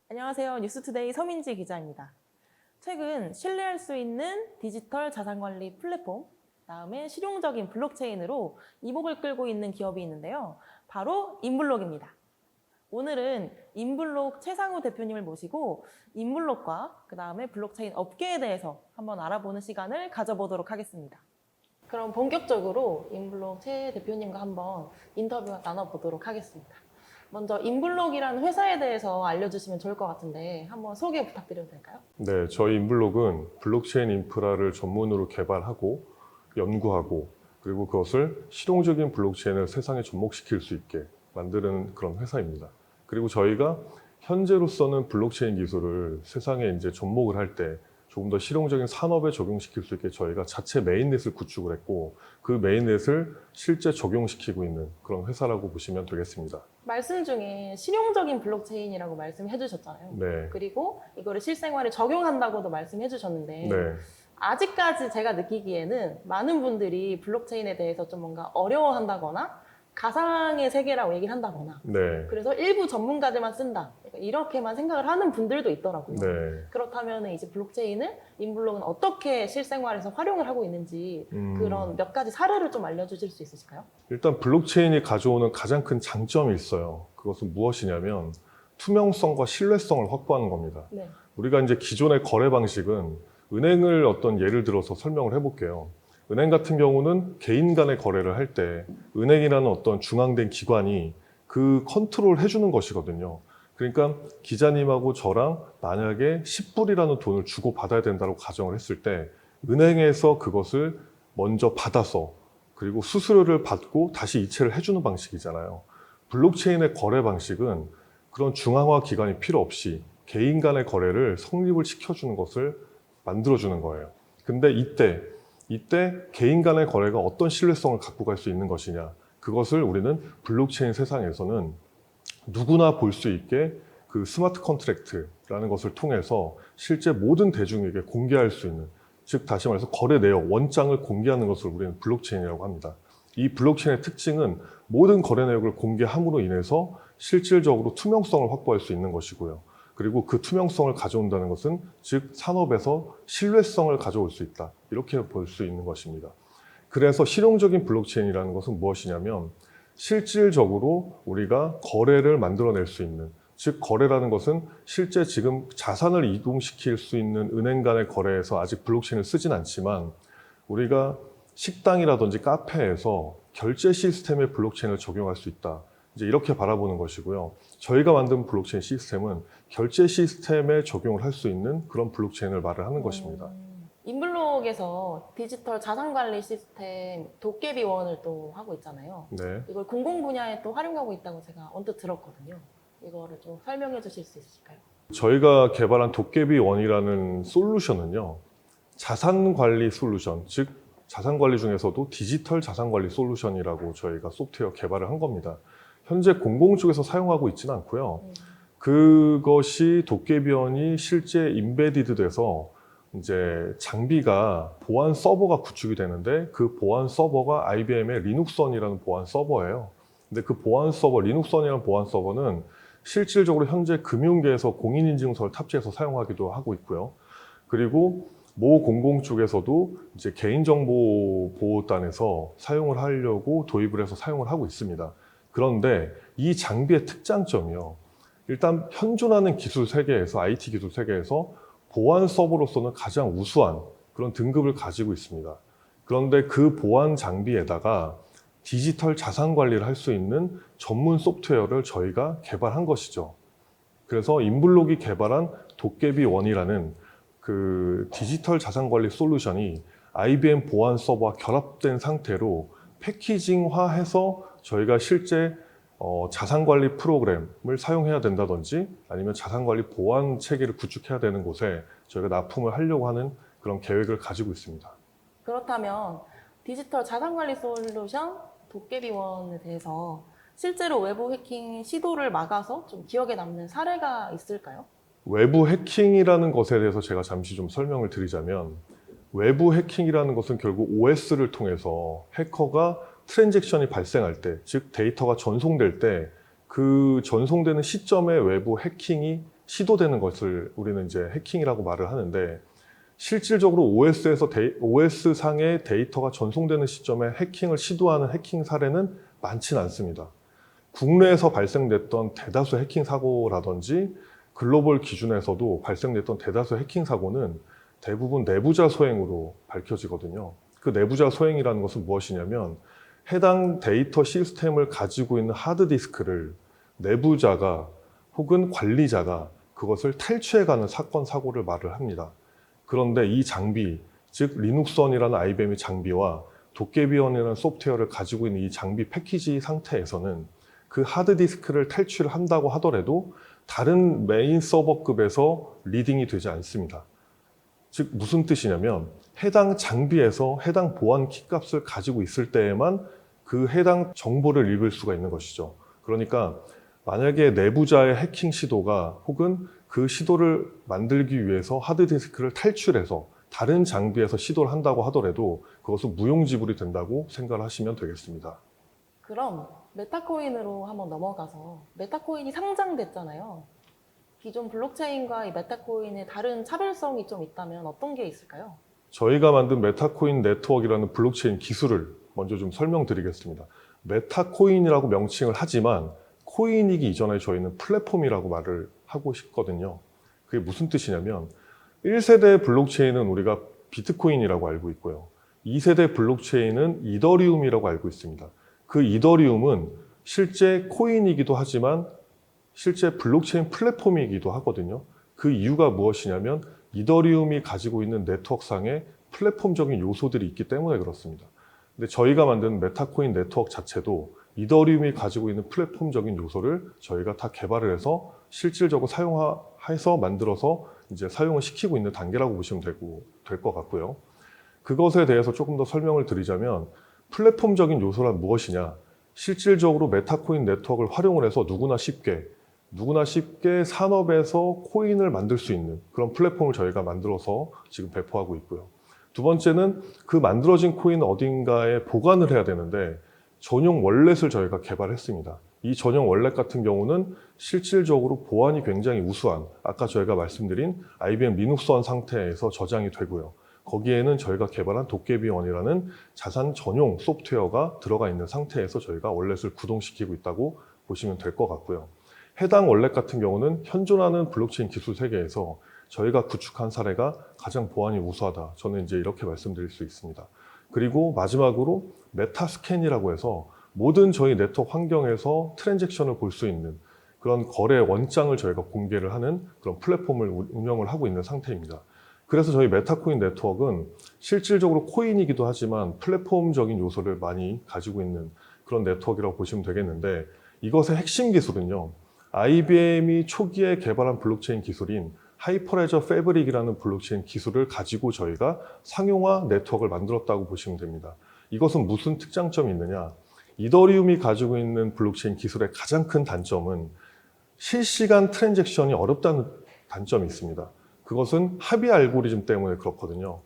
안녕하세요. 뉴스투데이 서민지 기자입니다. 최근 신뢰할 수 있는 디지털 자산관리 플랫폼, 다음에 실용적인 블록체인으로 이목을 끌고 있는 기업이 있는데요. 바로 인블록입니다. 오늘은 인블록 최상우 대표님을 모시고 인블록과 그 다음에 블록체인 업계에 대해서 한번 알아보는 시간을 가져보도록 하겠습니다. 그럼 본격적으로 인블록 최 대표님과 한번 인터뷰 나눠보도록 하겠습니다. 먼저 인블록이라는 회사에 대해서 알려주시면 좋을 것 같은데 한번 소개 부탁드려도 될까요? 네, 저희 인블록은 블록체인 인프라를 전문으로 개발하고 연구하고 그리고 그것을 실용적인 블록체인을 세상에 접목시킬 수 있게 만드는 그런 회사입니다. 그리고 저희가 현재로서는 블록체인 기술을 세상에 이제 접목을 할 때 조금 더 실용적인 산업에 적용시킬 수 있게 저희가 자체 메인넷을 구축을 했고 그 메인넷을 실제 적용시키고 있는 그런 회사라고 보시면 되겠습니다. 말씀 중에 실용적인 블록체인이라고 말씀해 주셨잖아요. 네. 그리고 이거를 실생활에 적용한다고도 말씀해 주셨는데 네. 아직까지 제가 느끼기에는 많은 분들이 블록체인에 대해서 좀 뭔가 어려워한다거나 가상의 세계라고 얘기를 한다거나 네. 그래서 일부 전문가들만 쓴다 이렇게만 생각을 하는 분들도 있더라고요. 네. 그렇다면 이제 블록체인을 인블록은 어떻게 실생활에서 활용을 하고 있는지 그런 몇 가지 사례를 좀 알려주실 수 있으실까요? 일단 블록체인이 가져오는 가장 큰 장점이 있어요. 그것은 무엇이냐면 투명성과 신뢰성을 확보하는 겁니다. 네. 우리가 이제 기존의 거래 방식은 은행을 어떤 예를 들어서 설명을 해볼게요. 은행 같은 경우는 개인 간의 거래를 할 때 은행이라는 어떤 중앙된 기관이 그 컨트롤 해주는 것이거든요. 그러니까 기자님하고 저랑 만약에 10불이라는 돈을 주고 받아야 된다고 가정을 했을 때 은행에서 그것을 먼저 받아서 그리고 수수료를 받고 다시 이체를 해주는 방식이잖아요. 블록체인의 거래 방식은 그런 중앙화 기관이 필요 없이 개인 간의 거래를 성립을 시켜주는 것을 만들어주는 거예요. 근데 이때 개인 간의 거래가 어떤 신뢰성을 갖고 갈 수 있는 것이냐, 그것을 우리는 블록체인 세상에서는 누구나 볼 수 있게 그 스마트 컨트랙트라는 것을 통해서 실제 모든 대중에게 공개할 수 있는, 즉 다시 말해서 거래 내역, 원장을 공개하는 것을 우리는 블록체인이라고 합니다. 이 블록체인의 특징은 모든 거래 내역을 공개함으로 인해서 실질적으로 투명성을 확보할 수 있는 것이고요. 그리고 그 투명성을 가져온다는 것은 즉 산업에서 신뢰성을 가져올 수 있다. 이렇게 볼 수 있는 것입니다. 그래서 실용적인 블록체인이라는 것은 무엇이냐면 실질적으로 우리가 거래를 만들어낼 수 있는, 즉 거래라는 것은 실제 지금 자산을 이동시킬 수 있는 은행 간의 거래에서 아직 블록체인을 쓰진 않지만 우리가 식당이라든지 카페에서 결제 시스템에 블록체인을 적용할 수 있다. 이제 이렇게 바라보는 것이고요. 저희가 만든 블록체인 시스템은 결제 시스템에 적용을 할 수 있는 그런 블록체인을 말을 하는 것입니다. 인블록에서 디지털 자산관리 시스템 도깨비원을 또 하고 있잖아요. 네. 이걸 공공 분야에 또 활용하고 있다고 제가 언뜻 들었거든요. 이거를 좀 설명해 주실 수 있으실까요? 저희가 개발한 도깨비원이라는 솔루션은요. 자산관리 솔루션, 즉 자산관리 중에서도 디지털 자산관리 솔루션이라고 저희가 소프트웨어 개발을 한 겁니다. 현재 공공 쪽에서 사용하고 있지는 않고요. 그것이 도깨비원이 실제 인베디드 돼서 이제 장비가 보안 서버가 구축이 되는데 그 보안 서버가 IBM의 리눅선이라는 보안 서버예요. 근데 그 보안 서버, 리눅선이라는 보안 서버는 실질적으로 현재 금융계에서 공인인증서를 탑재해서 사용하기도 하고 있고요. 그리고 모 공공 쪽에서도 이제 개인정보보호단에서 사용을 하려고 도입을 해서 사용을 하고 있습니다. 그런데 이 장비의 특장점이요. 일단 현존하는 기술 세계에서, IT 기술 세계에서 보안 서버로서는 가장 우수한 그런 등급을 가지고 있습니다. 그런데 그 보안 장비에다가 디지털 자산 관리를 할 수 있는 전문 소프트웨어를 저희가 개발한 것이죠. 그래서 인블록이 개발한 도깨비원이라는 그 디지털 자산 관리 솔루션이 IBM 보안 서버와 결합된 상태로 패키징화해서 저희가 실제 자산관리 프로그램을 사용해야 된다든지 아니면 자산관리 보안 체계를 구축해야 되는 곳에 저희가 납품을 하려고 하는 그런 계획을 가지고 있습니다. 그렇다면 디지털 자산관리 솔루션 도깨비원에 대해서 실제로 외부 해킹 시도를 막아서 좀 기억에 남는 사례가 있을까요? 외부 해킹이라는 것에 대해서 제가 잠시 좀 설명을 드리자면 외부 해킹이라는 것은 결국 OS를 통해서 해커가 트랜잭션이 발생할 때, 즉 데이터가 전송될 때 그 전송되는 시점에 외부 해킹이 시도되는 것을 우리는 이제 해킹이라고 말을 하는데, 실질적으로 OS 상의 데이터가 전송되는 시점에 해킹을 시도하는 해킹 사례는 많지는 않습니다. 국내에서 발생됐던 대다수 해킹 사고라든지 글로벌 기준에서도 발생됐던 대다수 해킹 사고는 대부분 내부자 소행으로 밝혀지거든요. 그 내부자 소행이라는 것은 무엇이냐면, 해당 데이터 시스템을 가지고 있는 하드디스크를 내부자가 혹은 관리자가 그것을 탈취해가는 사건, 사고를 말을 합니다. 그런데 이 장비, 즉 리눅스원이라는 IBM의 장비와 도깨비원이라는 소프트웨어를 가지고 있는 이 장비 패키지 상태에서는 그 하드디스크를 탈취를 한다고 하더라도 다른 메인 서버급에서 리딩이 되지 않습니다. 즉 무슨 뜻이냐면, 해당 장비에서 해당 보안 키값을 가지고 있을 때에만 그 해당 정보를 읽을 수가 있는 것이죠. 그러니까 만약에 내부자의 해킹 시도가 혹은 그 시도를 만들기 위해서 하드디스크를 탈출해서 다른 장비에서 시도를 한다고 하더라도 그것은 무용지물이 된다고 생각을 하시면 되겠습니다. 그럼 메타코인으로 한번 넘어가서, 메타코인이 상장됐잖아요. 기존 블록체인과 이 메타코인의 다른 차별성이 좀 있다면 어떤 게 있을까요? 저희가 만든 메타코인 네트워크라는 블록체인 기술을 먼저 좀 설명드리겠습니다. 메타코인이라고 명칭을 하지만 코인이기 이전에 저희는 플랫폼이라고 말을 하고 싶거든요. 그게 무슨 뜻이냐면, 1세대 블록체인은 우리가 비트코인이라고 알고 있고요. 2세대 블록체인은 이더리움이라고 알고 있습니다. 그 이더리움은 실제 코인이기도 하지만 실제 블록체인 플랫폼이기도 하거든요. 그 이유가 무엇이냐면, 이더리움이 가지고 있는 네트워크상의 플랫폼적인 요소들이 있기 때문에 그렇습니다. 근데 저희가 만든 메타코인 네트워크 자체도 이더리움이 가지고 있는 플랫폼적인 요소를 저희가 다 개발을 해서 실질적으로 사용해서 만들어서 이제 사용을 시키고 있는 단계라고 보시면 될 것 같고요. 그것에 대해서 조금 더 설명을 드리자면, 플랫폼적인 요소란 무엇이냐? 실질적으로 메타코인 네트워크를 활용을 해서 누구나 쉽게 산업에서 코인을 만들 수 있는 그런 플랫폼을 저희가 만들어서 지금 배포하고 있고요. 두 번째는 그 만들어진 코인 어딘가에 보관을 해야 되는데 전용 월렛을 저희가 개발했습니다. 이 전용 월렛 같은 경우는 실질적으로 보안이 굉장히 우수한, 아까 저희가 말씀드린 IBM 리눅스원 상태에서 저장이 되고요. 거기에는 저희가 개발한 도깨비원이라는 자산 전용 소프트웨어가 들어가 있는 상태에서 저희가 월렛을 구동시키고 있다고 보시면 될 것 같고요. 해당 월렛 같은 경우는 현존하는 블록체인 기술 세계에서 저희가 구축한 사례가 가장 보안이 우수하다. 저는 이제 이렇게 말씀드릴 수 있습니다. 그리고 마지막으로 메타스캔이라고 해서 모든 저희 네트워크 환경에서 트랜잭션을 볼 수 있는 그런 거래 원장을 저희가 공개를 하는 그런 플랫폼을 운영을 하고 있는 상태입니다. 그래서 저희 메타코인 네트워크는 실질적으로 코인이기도 하지만 플랫폼적인 요소를 많이 가지고 있는 그런 네트워크라고 보시면 되겠는데, 이것의 핵심 기술은요, IBM이 초기에 개발한 블록체인 기술인 하이퍼레저 패브릭이라는 블록체인 기술을 가지고 저희가 상용화 네트워크를 만들었다고 보시면 됩니다. 이것은 무슨 특장점이 있느냐? 이더리움이 가지고 있는 블록체인 기술의 가장 큰 단점은 실시간 트랜잭션이 어렵다는 단점이 있습니다. 그것은 합의 알고리즘 때문에 그렇거든요.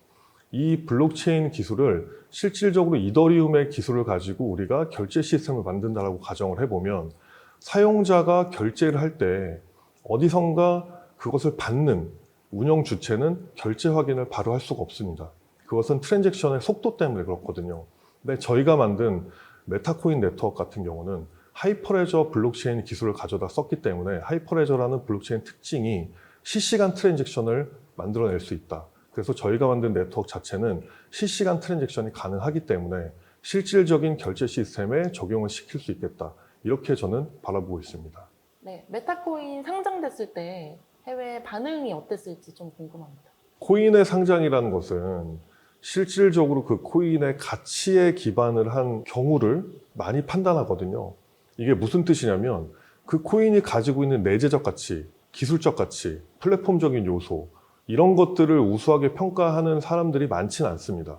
이 블록체인 기술을 실질적으로 이더리움의 기술을 가지고 우리가 결제 시스템을 만든다라고 가정을 해보면, 사용자가 결제를 할 때 어디선가 그것을 받는 운영 주체는 결제 확인을 바로 할 수가 없습니다. 그것은 트랜잭션의 속도 때문에 그렇거든요. 근데 저희가 만든 메타코인 네트워크 같은 경우는 하이퍼레저 블록체인 기술을 가져다 썼기 때문에, 하이퍼레저라는 블록체인 특징이 실시간 트랜잭션을 만들어낼 수 있다. 그래서 저희가 만든 네트워크 자체는 실시간 트랜잭션이 가능하기 때문에 실질적인 결제 시스템에 적용을 시킬 수 있겠다. 이렇게 저는 바라보고 있습니다. 네, 메타코인 상장됐을 때 해외 반응이 어땠을지 좀 궁금합니다. 코인의 상장이라는 것은 실질적으로 그 코인의 가치에 기반을 한 경우를 많이 판단하거든요. 이게 무슨 뜻이냐면, 그 코인이 가지고 있는 내재적 가치, 기술적 가치, 플랫폼적인 요소, 이런 것들을 우수하게 평가하는 사람들이 많지는 않습니다.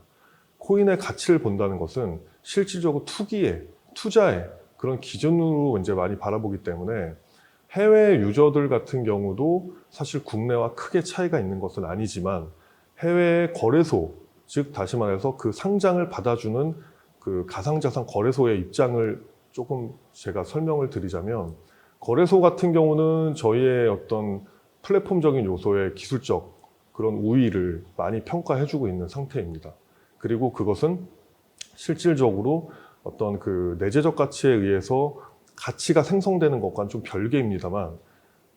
코인의 가치를 본다는 것은 실질적으로 투자에 그런 기준으로 이제 많이 바라보기 때문에, 해외 유저들 같은 경우도 사실 국내와 크게 차이가 있는 것은 아니지만, 해외 거래소, 즉 다시 말해서 그 상장을 받아주는 그 가상자산 거래소의 입장을 조금 제가 설명을 드리자면, 거래소 같은 경우는 저희의 어떤 플랫폼적인 요소의 기술적 그런 우위를 많이 평가해주고 있는 상태입니다. 그리고 그것은 실질적으로 어떤 그 내재적 가치에 의해서 가치가 생성되는 것과는 좀 별개입니다만,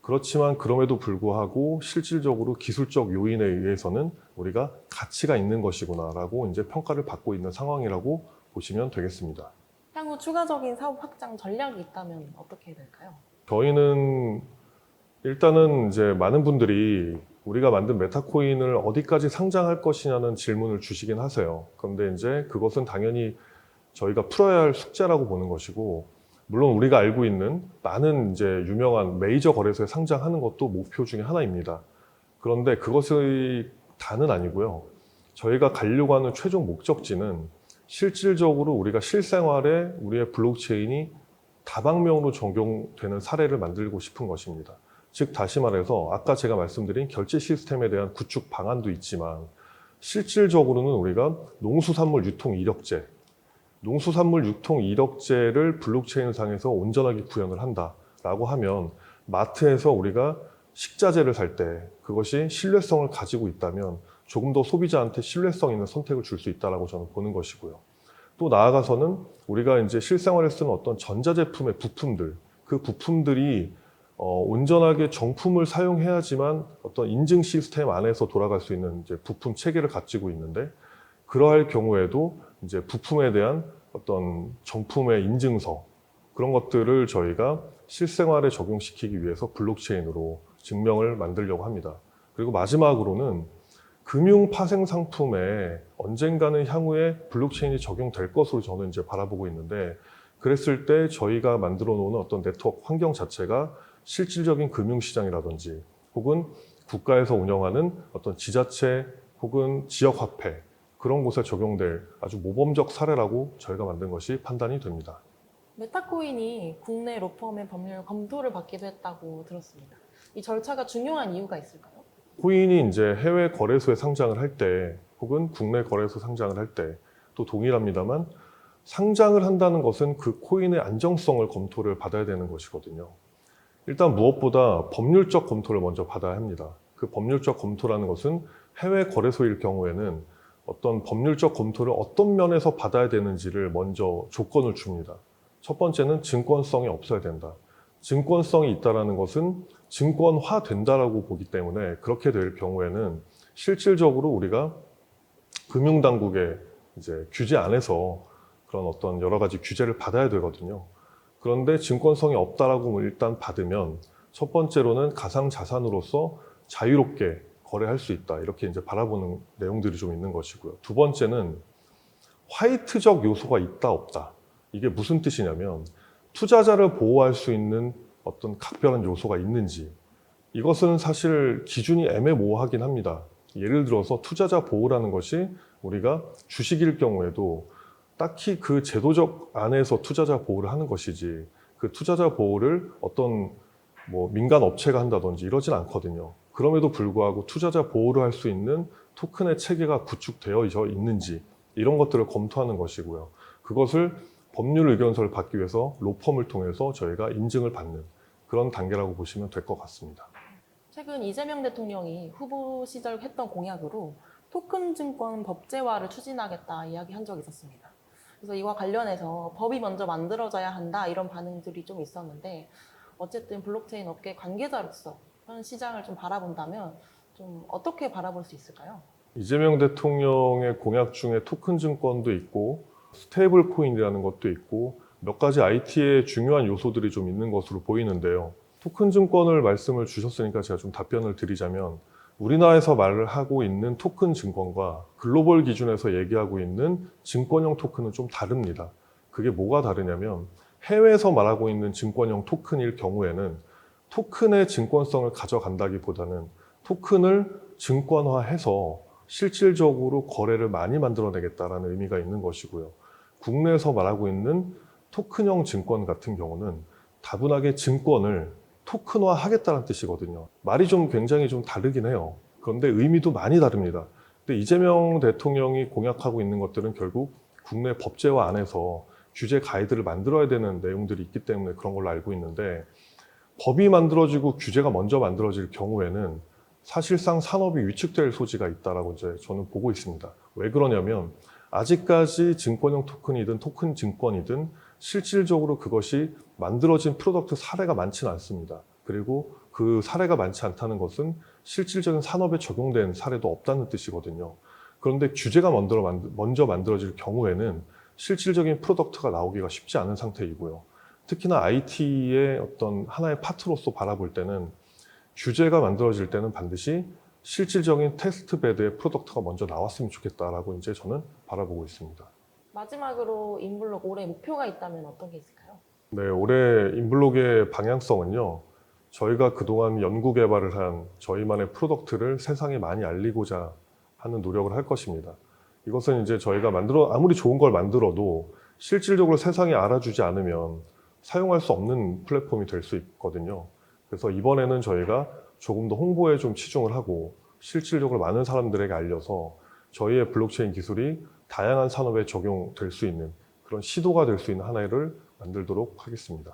그렇지만 그럼에도 불구하고 실질적으로 기술적 요인에 의해서는 우리가 가치가 있는 것이구나라고 이제 평가를 받고 있는 상황이라고 보시면 되겠습니다. 향후 추가적인 사업 확장 전략이 있다면 어떻게 해야 될까요? 저희는 일단은 이제 많은 분들이 우리가 만든 메타코인을 어디까지 상장할 것이냐는 질문을 주시긴 하세요. 그런데 이제 그것은 당연히 저희가 풀어야 할 숙제라고 보는 것이고, 물론 우리가 알고 있는 많은 이제 유명한 메이저 거래소에 상장하는 것도 목표 중에 하나입니다. 그런데 그것이 다는 아니고요. 저희가 가려고 하는 최종 목적지는 실질적으로 우리가 실생활에 우리의 블록체인이 다방면으로 적용되는 사례를 만들고 싶은 것입니다. 즉 다시 말해서 아까 제가 말씀드린 결제 시스템에 대한 구축 방안도 있지만, 실질적으로는 우리가 농수산물 유통 이력제, 농수산물 유통 이력제를 블록체인 상에서 온전하게 구현을 한다라고 하면, 마트에서 우리가 식자재를 살 때 그것이 신뢰성을 가지고 있다면 조금 더 소비자한테 신뢰성 있는 선택을 줄 수 있다라고 저는 보는 것이고요. 또 나아가서는 우리가 이제 실생활에 쓰는 어떤 전자제품의 부품들, 그 부품들이 온전하게 정품을 사용해야지만 어떤 인증 시스템 안에서 돌아갈 수 있는 이제 부품 체계를 가지고 있는데, 그러할 경우에도 이제 부품에 대한 어떤 정품의 인증서, 그런 것들을 저희가 실생활에 적용시키기 위해서 블록체인으로 증명을 만들려고 합니다. 그리고 마지막으로는 금융 파생 상품에 언젠가는 향후에 블록체인이 적용될 것으로 저는 이제 바라보고 있는데, 그랬을 때 저희가 만들어 놓은 어떤 네트워크 환경 자체가 실질적인 금융시장이라든지 혹은 국가에서 운영하는 어떤 지자체 혹은 지역화폐, 그런 곳에 적용될 아주 모범적 사례라고 저희가 만든 것이 판단이 됩니다. 메타코인이 국내 로펌의 법률 검토를 받기도 했다고 들었습니다. 이 절차가 중요한 이유가 있을까요? 코인이 이제 해외 거래소에 상장을 할 때 혹은 국내 거래소 상장을 할 때 또 동일합니다만, 상장을 한다는 것은 그 코인의 안정성을 검토를 받아야 되는 것이거든요. 일단 무엇보다 법률적 검토를 먼저 받아야 합니다. 그 법률적 검토라는 것은 해외 거래소일 경우에는 어떤 법률적 검토를 어떤 면에서 받아야 되는지를 먼저 조건을 줍니다. 첫 번째는 증권성이 없어야 된다. 증권성이 있다는 것은 증권화 된다라고 보기 때문에, 그렇게 될 경우에는 실질적으로 우리가 금융당국의 이제 규제 안에서 그런 어떤 여러 가지 규제를 받아야 되거든요. 그런데 증권성이 없다라고 일단 받으면 첫 번째로는 가상자산으로서 자유롭게 거래할 수 있다, 이렇게 이제 바라보는 내용들이 좀 있는 것이고요. 두 번째는 화이트적 요소가 있다 없다. 이게 무슨 뜻이냐면, 투자자를 보호할 수 있는 어떤 각별한 요소가 있는지, 이것은 사실 기준이 애매모호하긴 합니다. 예를 들어서 투자자 보호라는 것이 우리가 주식일 경우에도 딱히 그 제도적 안에서 투자자 보호를 하는 것이지, 그 투자자 보호를 어떤 뭐 민간 업체가 한다든지 이러진 않거든요. 그럼에도 불구하고 투자자 보호를 할 수 있는 토큰의 체계가 구축되어 있는지, 이런 것들을 검토하는 것이고요. 그것을 법률 의견서를 받기 위해서 로펌을 통해서 저희가 인증을 받는 그런 단계라고 보시면 될 것 같습니다. 최근 이재명 대통령이 후보 시절 했던 공약으로 토큰 증권 법제화를 추진하겠다 이야기한 적이 있었습니다. 그래서 이와 관련해서 법이 먼저 만들어져야 한다, 이런 반응들이 좀 있었는데, 어쨌든 블록체인 업계 관계자로서 현 시장을 좀 바라본다면 좀 어떻게 바라볼 수 있을까요? 이재명 대통령의 공약 중에 토큰 증권도 있고 스테이블 코인이라는 것도 있고 몇 가지 IT의 중요한 요소들이 좀 있는 것으로 보이는데요. 토큰 증권을 말씀을 주셨으니까 제가 좀 답변을 드리자면, 우리나라에서 말을 하고 있는 토큰 증권과 글로벌 기준에서 얘기하고 있는 증권형 토큰은 좀 다릅니다. 그게 뭐가 다르냐면, 해외에서 말하고 있는 증권형 토큰일 경우에는 토큰의 증권성을 가져간다기보다는 토큰을 증권화해서 실질적으로 거래를 많이 만들어내겠다라는 의미가 있는 것이고요. 국내에서 말하고 있는 토큰형 증권 같은 경우는 다분하게 증권을 토큰화하겠다는 뜻이거든요. 말이 좀 굉장히 좀 다르긴 해요. 그런데 의미도 많이 다릅니다. 근데 이재명 대통령이 공약하고 있는 것들은 결국 국내 법제화 안에서 규제 가이드를 만들어야 되는 내용들이 있기 때문에 그런 걸로 알고 있는데, 법이 만들어지고 규제가 먼저 만들어질 경우에는 사실상 산업이 위축될 소지가 있다라고 이제 저는 보고 있습니다. 왜 그러냐면 아직까지 증권형 토큰이든 토큰 증권이든 실질적으로 그것이 만들어진 프로덕트 사례가 많지는 않습니다. 그리고 그 사례가 많지 않다는 것은 실질적인 산업에 적용된 사례도 없다는 뜻이거든요. 그런데 규제가 먼저 만들어질 경우에는 실질적인 프로덕트가 나오기가 쉽지 않은 상태이고요. 특히나 IT의 어떤 하나의 파트로서 바라볼 때는 규제가 만들어질 때는 반드시 실질적인 테스트베드의 프로덕트가 먼저 나왔으면 좋겠다라고 이제 저는 바라보고 있습니다. 마지막으로 인블록 올해 목표가 있다면 어떤 게 있을까요? 네, 올해 인블록의 방향성은요. 저희가 그동안 연구 개발을 한 저희만의 프로덕트를 세상에 많이 알리고자 하는 노력을 할 것입니다. 이것은 이제 저희가 아무리 좋은 걸 만들어도 실질적으로 세상이 알아주지 않으면 사용할 수 없는 플랫폼이 될 수 있거든요. 그래서 이번에는 저희가 조금 더 홍보에 좀 치중을 하고 실질적으로 많은 사람들에게 알려서 저희의 블록체인 기술이 다양한 산업에 적용될 수 있는 그런 시도가 될 수 있는 하나를 만들도록 하겠습니다.